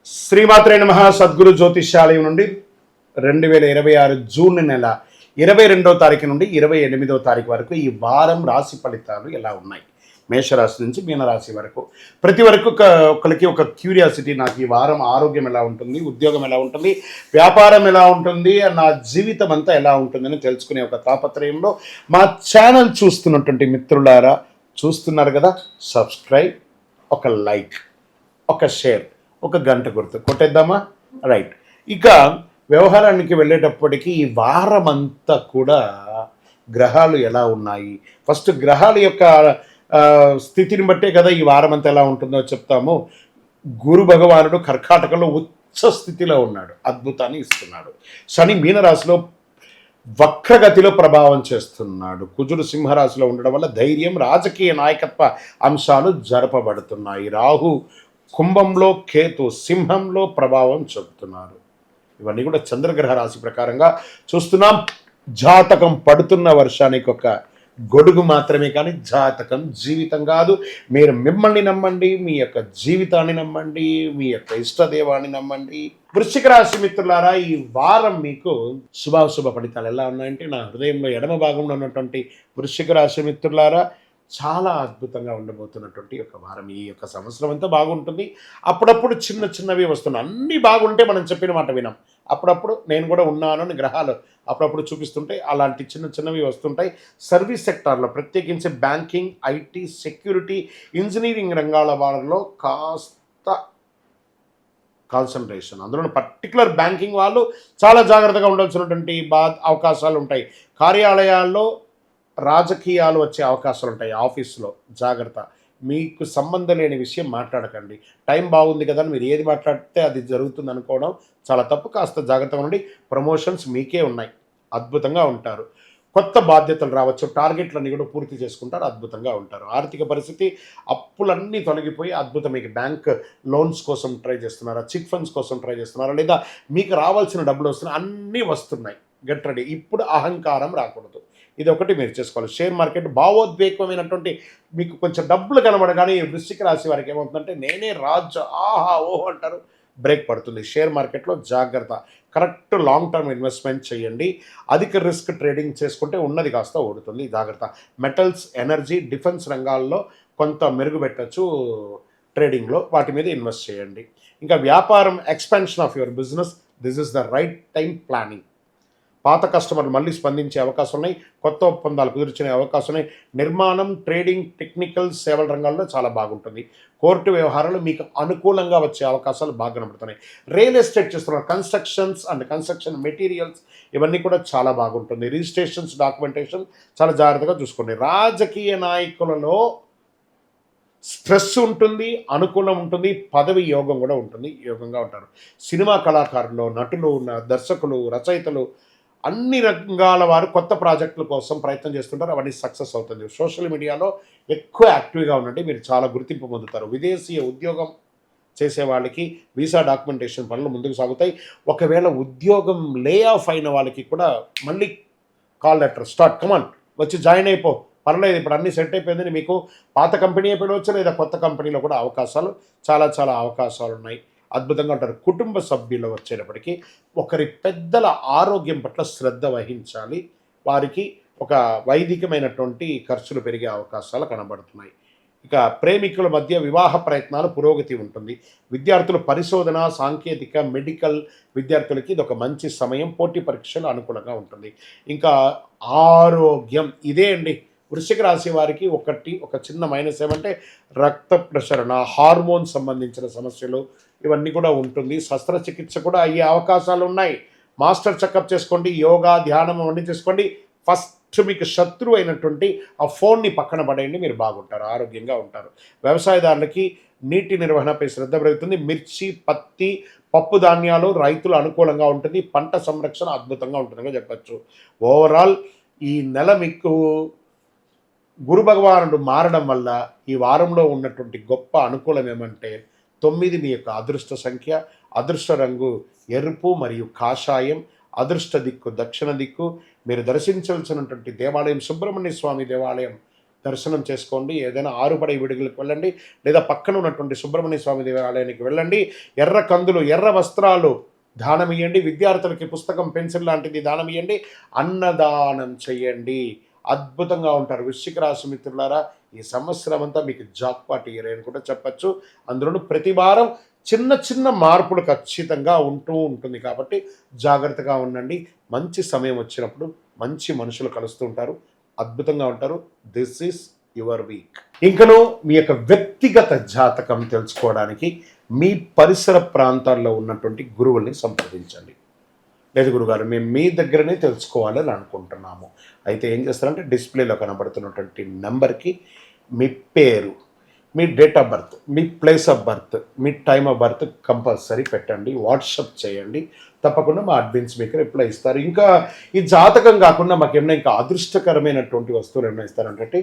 శ్రీమాత్రే నమః. సద్గురు జ్యోతిష్యాలయం నుండి 2026 జూన్ నెల 22వ తారీఖు నుండి 28వ తారీఖు వరకు ఈ వారం రాశి ఫలితాలు ఎలా ఉన్నాయి, మేషరాశి నుంచి మీనరాశి వరకు. ప్రతి వరకు ఒకరికి ఒక క్యూరియాసిటీ, నాకు ఈ వారం ఆరోగ్యం ఎలా ఉంటుంది, ఉద్యోగం ఎలా ఉంటుంది, వ్యాపారం ఎలా ఉంటుంది, నా జీవితం అంతా ఎలా ఉంటుందని తెలుసుకునే ఒక తాపత్రయంలో మా ఛానల్ చూస్తున్నటువంటి మిత్రులారా, చూస్తున్నారు కదా, సబ్స్క్రైబ్, ఒక లైక్, ఒక షేర్, ఒక గంట గుర్తు కొట్టేద్దామా? రైట్. ఇక వ్యవహారానికి వెళ్ళేటప్పటికీ ఈ వారం అంతా కూడా గ్రహాలు ఎలా ఉన్నాయి, ఫస్ట్ గ్రహాల యొక్క స్థితిని బట్టే కదా ఈ వారం అంతా ఎలా ఉంటుందో చెప్తాము. గురు భగవానుడు కర్కాటకంలో ఉచ్చ స్థితిలో ఉన్నాడు, అద్భుతాన్ని ఇస్తున్నాడు. శని మీనరాశిలో వక్రగతిలో ప్రభావం చేస్తున్నాడు. కుజుడు సింహరాశిలో ఉండడం వల్ల ధైర్యం, రాజకీయ నాయకత్వ అంశాలు జరపబడుతున్నాయి. రాహు కుంభంలో, కేతు సింహంలో ప్రభావం చూపుతున్నారు. ఇవన్నీ కూడా చంద్రగ్రహ రాశి ప్రకారంగా చూస్తున్నాం. జాతకం పడుతున్న వర్షానికి ఒక గొడుగు మాత్రమే, కానీ జాతకం జీవితం కాదు. మీరు మిమ్మల్ని నమ్మండి, మీ యొక్క జీవితాన్ని నమ్మండి, మీ యొక్క ఇష్టదేవాన్ని నమ్మండి. వృశ్చిక రాశి మిత్రులారా, ఈ వారం మీకు శుభాశుభ ఫలితాలు ఎలా ఉన్నాయంటే, నా హృదయంలో ఎడమ భాగంలో ఉన్నటువంటి వృశ్చిక రాశి మిత్రులారా, చాలా అద్భుతంగా ఉండబోతున్నటువంటి ఒక వారం. ఈ యొక్క సంవత్సరం అంతా బాగుంటుంది. అప్పుడప్పుడు చిన్న చిన్నవి వస్తున్నాయి. అన్నీ బాగుంటే మనం చెప్పిన మాట వినాం. అప్పుడప్పుడు నేను కూడా ఉన్నాను అని గ్రహాలు అప్పుడప్పుడు చూపిస్తుంటాయి. అలాంటి చిన్న చిన్నవి వస్తుంటాయి. సర్వీస్ సెక్టార్లో, ప్రత్యేకించి బ్యాంకింగ్, ఐటీ, సెక్యూరిటీ, ఇంజనీరింగ్ రంగాల వాళ్ళలో కాస్త కాన్సన్ట్రేషన్, అందులో పర్టికులర్ బ్యాంకింగ్ వాళ్ళు చాలా జాగ్రత్తగా ఉండాల్సినటువంటి అవకాశాలు ఉంటాయి. కార్యాలయాల్లో రాజకీయాలు వచ్చే అవకాశాలు ఉంటాయి. ఆఫీసులో జాగ్రత్త, మీకు సంబంధం లేని విషయం మాట్లాడకండి. టైం బాగుంది కదా మీరు ఏది మాట్లాడితే అది జరుగుతుంది అనుకోవడం చాలా తప్పు. కాస్త జాగ్రత్తగా ఉండి. ప్రమోషన్స్ మీకే ఉన్నాయి, అద్భుతంగా ఉంటారు. కొత్త బాధ్యతలు రావచ్చు, టార్గెట్లన్నీ కూడా పూర్తి చేసుకుంటారు, అద్భుతంగా ఉంటారు. ఆర్థిక పరిస్థితి, అప్పులన్నీ తొలగిపోయి అద్భుతం. మీకు బ్యాంక్ లోన్స్ కోసం ట్రై చేస్తున్నారా, చిట్ ఫండ్స్ కోసం ట్రై చేస్తున్నారా, లేదా మీకు రావాల్సిన డబ్బులు వస్తున్నాయి, అన్నీ వస్తున్నాయి. Get ready. ఇప్పుడు అహంకారం రాకూడదు. ఇది ఒకటి మీరు చేసుకోవాలి. షేర్ మార్కెట్ భావోద్వేగమైనటువంటి, మీకు కొంచెం డబ్బులు కనబడగానే వృశ్చిక రాశి వారికి ఏమవుతుందంటే, నేనే రాజు, ఆహా ఓహో అంటారు, బ్రేక్ పడుతుంది. షేర్ మార్కెట్లో జాగ్రత్త. కరెక్ట్ లాంగ్ టర్మ్ ఇన్వెస్ట్మెంట్ చేయండి. అధిక రిస్క్ ట్రేడింగ్ చేసుకుంటే ఉన్నది కాస్త ఓడుతుంది, జాగ్రత్త. మెటల్స్, ఎనర్జీ, డిఫెన్స్ రంగాల్లో కొంత మెరుగు పెట్టచ్చు ట్రేడింగ్లో, వాటి మీద ఇన్వెస్ట్ చేయండి. ఇంకా వ్యాపారం, expansion of your business, this is the right time planning. పాత కస్టమర్లు మళ్ళీ స్పందించే అవకాశం ఉన్నాయి. కొత్త ఒప్పందాలు కుదుర్చునే అవకాశం ఉన్నాయి. నిర్మాణం, ట్రేడింగ్, టెక్నికల్ సేవల రంగాల్లో చాలా బాగుంటుంది. కోర్టు వ్యవహారాలు మీకు అనుకూలంగా వచ్చే అవకాశాలు బాగా కనబడుతున్నాయి. రియల్ ఎస్టేట్ చేస్తున్నారు, కన్స్ట్రక్షన్స్ అండ్ కన్స్ట్రక్షన్ మెటీరియల్స్, ఇవన్నీ కూడా చాలా బాగుంటుంది. రిజిస్ట్రేషన్స్, డాక్యుమెంటేషన్ చాలా జాగ్రత్తగా చూసుకోండి. రాజకీయ నాయకులలో స్ట్రెస్ ఉంటుంది, అనుకూలం ఉంటుంది, పదవి యోగం కూడా ఉంటుంది, యోగంగా ఉంటారు. సినిమా కళాకారులు, నటులు, దర్శకులు, రచయితలు, అన్ని రంగాల వారు కొత్త ప్రాజెక్టుల కోసం ప్రయత్నం చేస్తుంటారు, అవన్నీ సక్సెస్ అవుతుంది. సోషల్ మీడియాలో ఎక్కువ యాక్టివ్గా ఉండండి, మీరు చాలా గుర్తింపు పొందుతారు. విదేశీయ ఉద్యోగం చేసే వాళ్ళకి వీసా డాక్యుమెంటేషన్ పనులు ముందుకు సాగుతాయి. ఒకవేళ ఉద్యోగం లే ఆఫ్ అయిన వాళ్ళకి కూడా మళ్ళీ కాల్ లెటర్, స్టార్ట్, కమాన్ వచ్చి జాయిన్ అయిపో, పర్లేదు ఇప్పుడు అన్నీ సెట్ అయిపోయిందని మీకు పాత కంపెనీ అయిపోవచ్చు, లేదా కొత్త కంపెనీలో కూడా అవకాశాలు, చాలా చాలా అవకాశాలు ఉన్నాయి. అద్భుతంగా ఉంటారు. కుటుంబ సభ్యులు వచ్చేటప్పటికి ఒకరి పెద్దల ఆరోగ్యం పట్ల శ్రద్ధ వహించాలి. వారికి ఒక వైదికమైనటువంటి ఖర్చులు పెరిగే అవకాశాలు కనబడుతున్నాయి. ఇక ప్రేమికుల మధ్య వివాహ ప్రయత్నాలు పురోగతి ఉంటుంది. విద్యార్థులు పరిశోధన, సాంకేతిక, మెడికల్ విద్యార్థులకి ఇది ఒక మంచి సమయం. పోటీ పరీక్షలు అనుకూలంగా ఉంటుంది. ఇంకా ఆరోగ్యం ఇదే అండి. వృశ్చిక రాశి వారికి ఒక చిన్న మైనస్ ఏమంటే, రక్త ప్రసరణ, హార్మోన్ సంబంధించిన సమస్యలు, ఇవన్నీ కూడా ఉంటుంది. శస్త్రచికిత్స కూడా అయ్యే అవకాశాలు ఉన్నాయి. మాస్టర్ చెకప్ చేసుకోండి, యోగా, ధ్యానం అవన్నీ చేసుకోండి. ఫస్ట్ మీకు శత్రువు అయినటువంటి ఆ ఫోన్ని పక్కన పడేయండి, మీరు బాగుంటారు, ఆరోగ్యంగా ఉంటారు. వ్యవసాయదారులకి నీటి నిర్వహణపై శ్రద్ధ పెరుగుతుంది. మిర్చి, పత్తి, పప్పు ధాన్యాలు రైతులు అనుకూలంగా ఉంటుంది. పంట సంరక్షణ అద్భుతంగా ఉంటుందిగా చెప్పచ్చు. ఓవరాల్ ఈ నెల మీకు గురు భగవానుడు మారడం వల్ల ఈ వారంలో ఉన్నటువంటి గొప్ప అనుకూలం ఏమంటే, 9 మీ యొక్క అదృష్ట సంఖ్య, అదృష్ట రంగు ఎరుపు మరియు కాషాయం, అదృష్ట దిక్కు దక్షిణ దిక్కు. మీరు దర్శించవలసినటువంటి దేవాలయం సుబ్రహ్మణ్య స్వామి దేవాలయం దర్శనం చేసుకోండి. ఏదైనా ఆరుబడి విడుదలకు వెళ్ళండి, లేదా పక్కన ఉన్నటువంటి సుబ్రహ్మణ్య స్వామి దేవాలయానికి వెళ్ళండి. ఎర్ర కందులు, ఎర్ర వస్త్రాలు దానం ఇయ్యండి. విద్యార్థులకి పుస్తకం, పెన్సిల్ లాంటిది దానం ఇయ్యండి. అన్నదానం చెయ్యండి. అద్భుతంగా ఉంటారు. వృశ్చిక రాశి మిత్రులారా, ఈ సంవత్సరం అంతా మీకు జాక్పాట్ ఇయర్ అని కూడా చెప్పచ్చు. అందులోనూ ప్రతి వారం చిన్న చిన్న మార్పులు ఖచ్చితంగా ఉంటూ ఉంటుంది కాబట్టి జాగ్రత్తగా ఉండండి. మంచి సమయం వచ్చినప్పుడు మంచి మనుషులు కలుస్తూ ఉంటారు, అద్భుతంగా ఉంటారు. This is your week. ఇంకనూ మీ యొక్క వ్యక్తిగత జాతకం తెలుసుకోవడానికి మీ పరిసర ప్రాంతాల్లో ఉన్నటువంటి గురువుల్ని సంప్రదించండి. లేదు గురుగారు, మేము మీ దగ్గరనే తెలుసుకోవాలని అనుకుంటున్నాము. అయితే ఏం చేస్తారంటే డిస్ప్లేలో కనబడుతున్నటువంటి నెంబర్కి మీ పేరు, మీ డేట్ ఆఫ్ బర్త్, మీ ప్లేస్ ఆఫ్ బర్త్, మీ టైమ్ ఆఫ్ బర్త్ కంపల్సరీ పెట్టండి. వాట్సప్ చేయండి. తప్పకుండా మా అడ్మిన్స్ మీకు రిప్లై ఇస్తారు. ఇంకా ఈ జాతకం కాకుండా మాకు ఏమైనా ఇంకా అదృష్టకరమైనటువంటి వస్తువులు ఏమైనా ఇస్తారంటే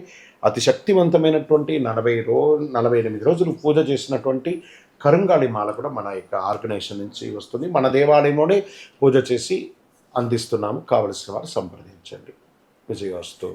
అతి శక్తివంతమైనటువంటి 48 రోజులు పూజ చేసినటువంటి కరుంగాళి మాల కూడా మన యొక్క ఆర్గనైజేషన్ నుంచి వస్తుంది. మన దేవాలయంలోనే పూజ చేసి అందిస్తున్నాము. కావలసిన వారు సంప్రదించండి. విజయోస్తు.